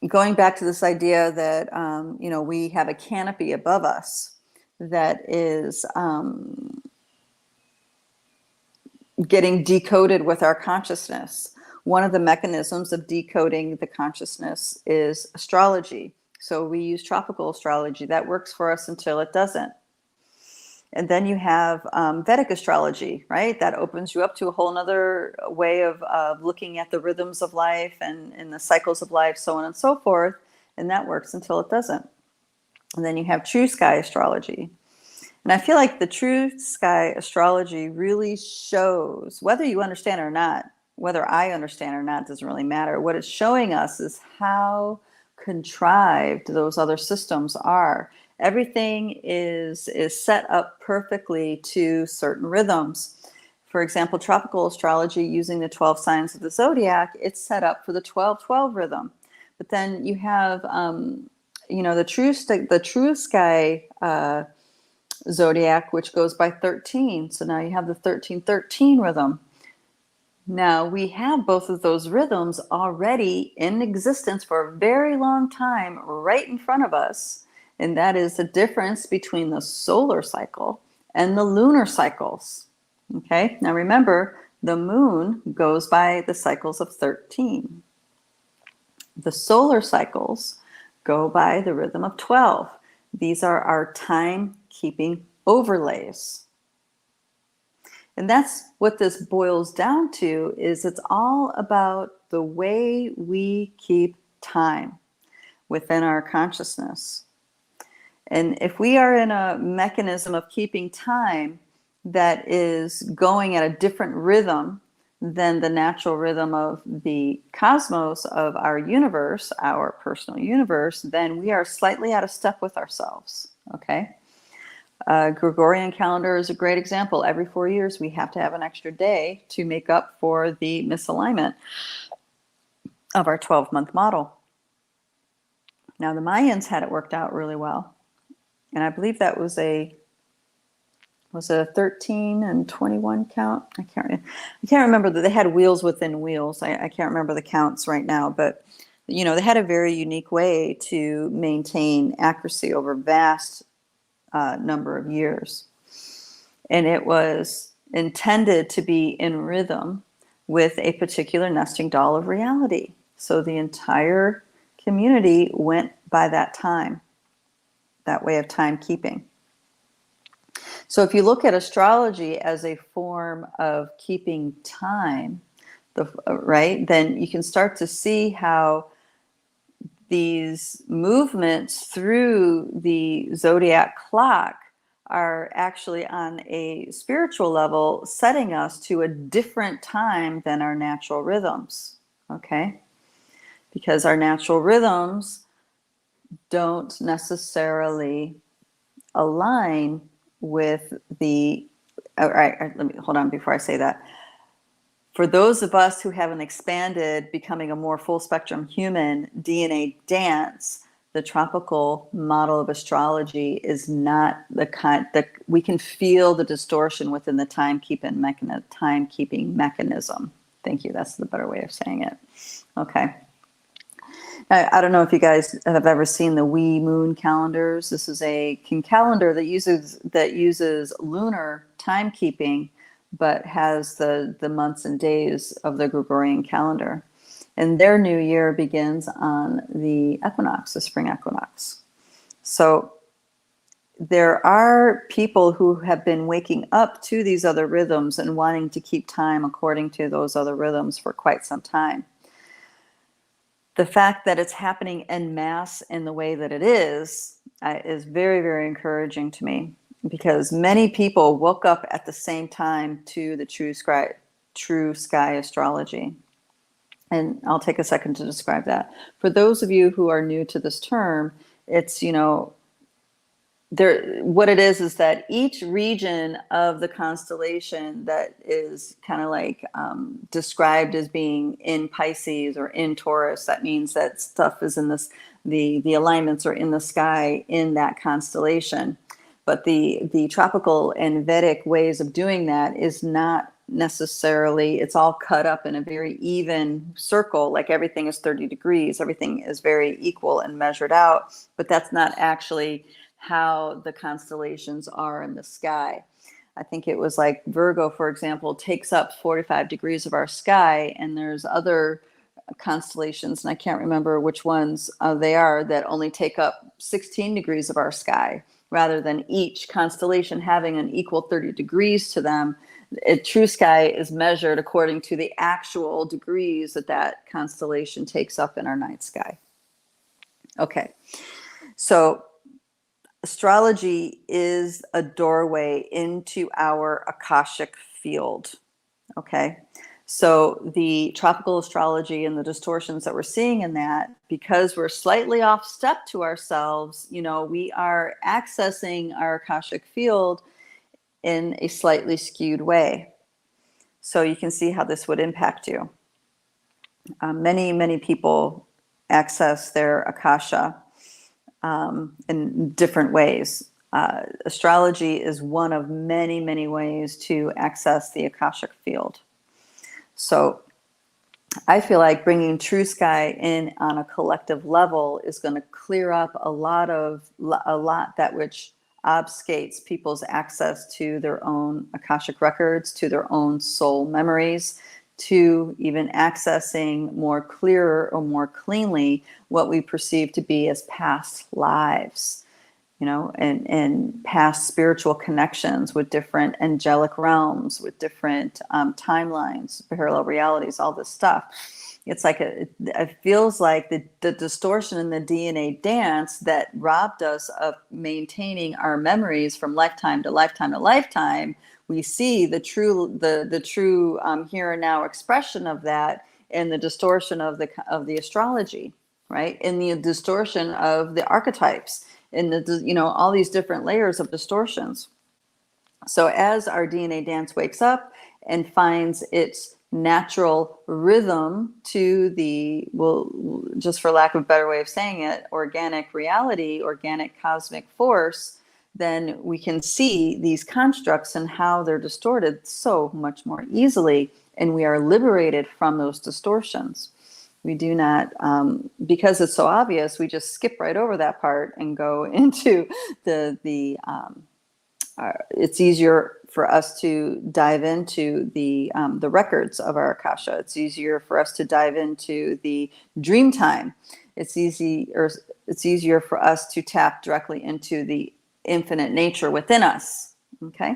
going back to this idea that, we have a canopy above us that is getting decoded with our consciousness. One of the mechanisms of decoding the consciousness is astrology. So we use tropical astrology. That works for us until it doesn't. And then you have Vedic astrology, right? That opens you up to a whole nother way of looking at the rhythms of life and the cycles of life, so on and so forth. And that works until it doesn't. And then you have True Sky Astrology. And I feel like the True Sky Astrology really shows, whether you understand it or not, whether I understand it or not, doesn't really matter. What it's showing us is how contrived those other systems are. Everything is set up perfectly to certain rhythms. For example, tropical astrology, using the 12 signs of the zodiac, it's set up for the 12-12 rhythm. But then you have, the true sky zodiac, which goes by 13. So now you have the 13-13 rhythm. Now we have both of those rhythms already in existence for a very long time right in front of us. And that is the difference between the solar cycle and the lunar cycles. Okay, now remember, the moon goes by the cycles of 13. The solar cycles go by the rhythm of 12. These are our timekeeping overlays. And that's what this boils down to, is it's all about the way we keep time within our consciousness. And if we are in a mechanism of keeping time that is going at a different rhythm than the natural rhythm of the cosmos, of our universe, our personal universe, then we are slightly out of step with ourselves, okay? Gregorian calendar is a great example. Every 4 years, we have to have an extra day to make up for the misalignment of our 12-month model. Now, the Mayans had it worked out really well. And I believe that was a 13 and 21 count? I can't remember that they had wheels within wheels. I can't remember the counts right now, but they had a very unique way to maintain accuracy over vast number of years. And it was intended to be in rhythm with a particular nesting doll of reality. So the entire community went by that time, that way of timekeeping. So if you look at astrology as a form of keeping time, right, then you can start to see how these movements through the zodiac clock are actually on a spiritual level setting us to a different time than our natural rhythms, okay? Because our natural rhythms don't necessarily align with the, all right, let me hold on before I say that. For those of us who have an expanded, becoming a more full spectrum human DNA dance, the tropical model of astrology is not the kind that we can feel the distortion within the timekeeping mechanism. Thank you. That's the better way of saying it. Okay. I don't know if you guys have ever seen the wee moon calendars. This is a calendar that uses lunar timekeeping, but has the months and days of the Gregorian calendar. And their new year begins on the equinox, the spring equinox. So there are people who have been waking up to these other rhythms and wanting to keep time according to those other rhythms for quite some time. The fact that it's happening en masse in the way that it is very, very encouraging to me, because many people woke up at the same time to the True Sky Astrology. And I'll take a second to describe that. For those of you who are new to this term, it's, what it is that each region of the constellation that is kind of like described as being in Pisces or in Taurus, that means that stuff is in this, the alignments are in the sky in that constellation. But the tropical and Vedic ways of doing that is not necessarily, it's all cut up in a very even circle, like everything is 30 degrees, everything is very equal and measured out, but that's not actually how the constellations are in the sky. I think it was like Virgo, for example, takes up 45 degrees of our sky, and there's other constellations, and I can't remember which ones they are, that only take up 16 degrees of our sky, rather than each constellation having an equal 30 degrees to them. True sky is measured according to the actual degrees that that constellation takes up in our night sky. Okay, so astrology is a doorway into our Akashic field. Okay, so the tropical astrology and the distortions that we're seeing in that, because we're slightly off step to ourselves, you know, we are accessing our Akashic field in a slightly skewed way. So you can see how this would impact you. Many people access their Akasha in different ways. Astrology is one of many ways to access the Akashic field. So I feel like bringing True Sky in on a collective level is going to clear up a lot that which obfuscates people's access to their own Akashic records, to their own soul memories, to even accessing more clearer or more cleanly what we perceive to be as past lives, you know, and past spiritual connections with different angelic realms, with different timelines, parallel realities, all this stuff. It's like it feels like the distortion in the DNA dance that robbed us of maintaining our memories from lifetime to lifetime to lifetime. We see the true here and now expression of that in the distortion of the astrology, right? In the distortion of the archetypes, in the, you know, all these different layers of distortions. So as our DNA dance wakes up and finds its natural rhythm to the, well, just for lack of a better way of saying it, organic reality, organic cosmic force, then we can see these constructs and how they're distorted so much more easily, and we are liberated from those distortions. We do not, because it's so obvious, we just skip right over that part and go into it's easier for us to dive into the records of our Akasha. It's easier for us to dive into the dream time. It's easier for us to tap directly into the infinite nature within us. Okay.